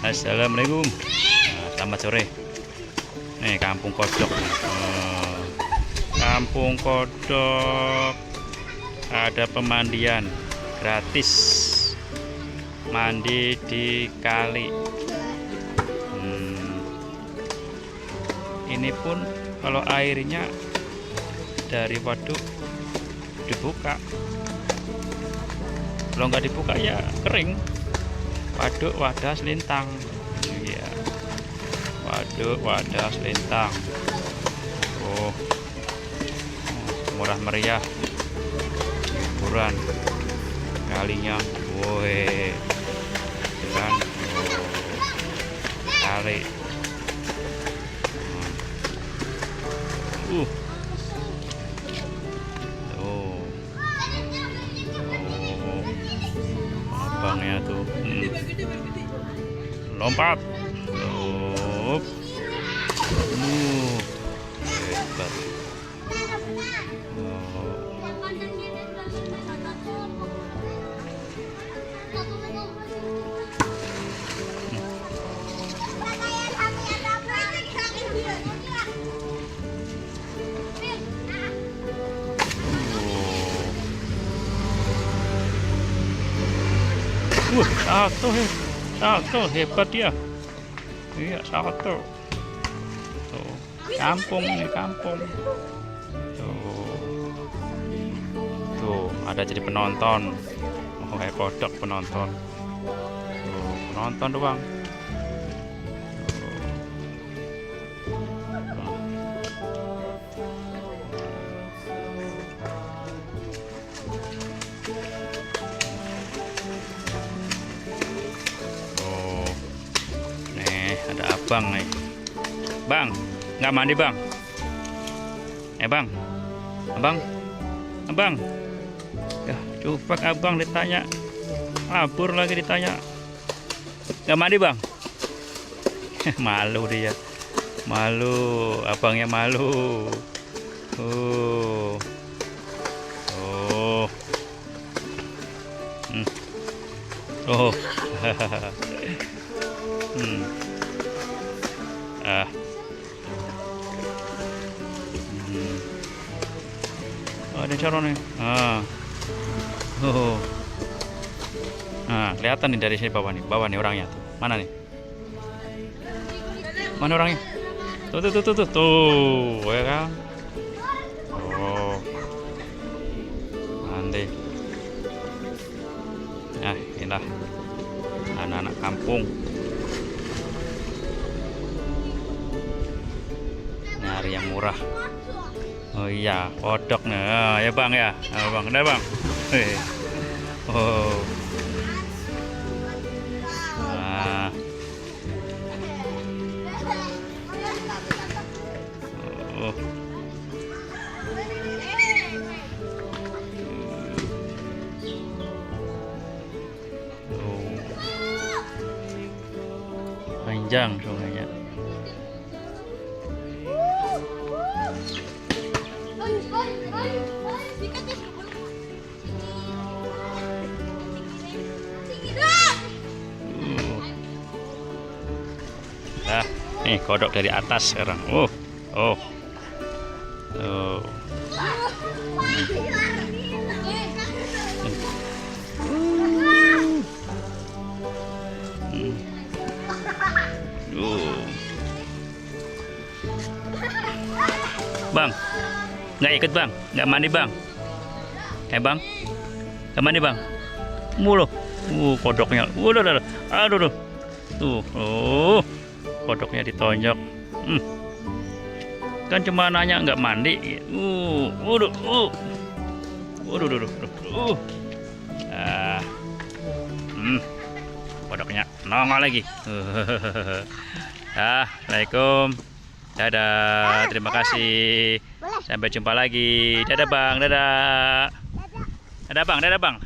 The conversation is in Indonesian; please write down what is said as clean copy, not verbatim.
Assalamualaikum. Selamat sore. Nih Kampung Kodok. Kampung Kodok ada pemandian gratis. Mandi di kali. Ini pun kalau airnya dari waduk dibuka. Kalau nggak dibuka ya kering. Waduk wadah selintang. Iya. Waduk wadah selintang. Oh, murah meriah hiburan kalinya. Woi, kan kali. Oh. Abangnya tuh lompat. Hebat. Salto hebat ya. Iya, salto. Tuh, kampung nih, kampung. Tuh, ada jadi penonton. Oh, kayak kodok penonton. Tuh, penonton doang. Ada abang nih, bang, nggak mandi bang? Bang, abang, ya coba abang ditanya, labur lagi ditanya, nggak mandi bang? Malu dia, malu, abangnya malu. Oh, oh. Oh, ada corong nih. Kelihatan nih dari sini bawah nih orangnya tuh. Mana nih? Mana orangnya? Tuh, ya kan? Oh, nanti. Nah, inilah anak-anak kampung. Nyari yang murah. Oh iya, kodok nih. Ya bang ya. Bang, udah bang. Oh. Nah. Oh. Panjang sungainya. Nah, nih kodok dari atas sekarang. Oh. Bang, nggak ikut bang, nggak mandi bang. Bang, nggak mandi bang. Mulu, kodoknya, aduh, tuh, kodoknya ditonjok. Kan cuma nanya nggak mandi. Kodoknya nongol lagi. Assalamualaikum. Dadah, terima kasih. Sampai jumpa lagi. Dadah bang, dadah. Dadah bang.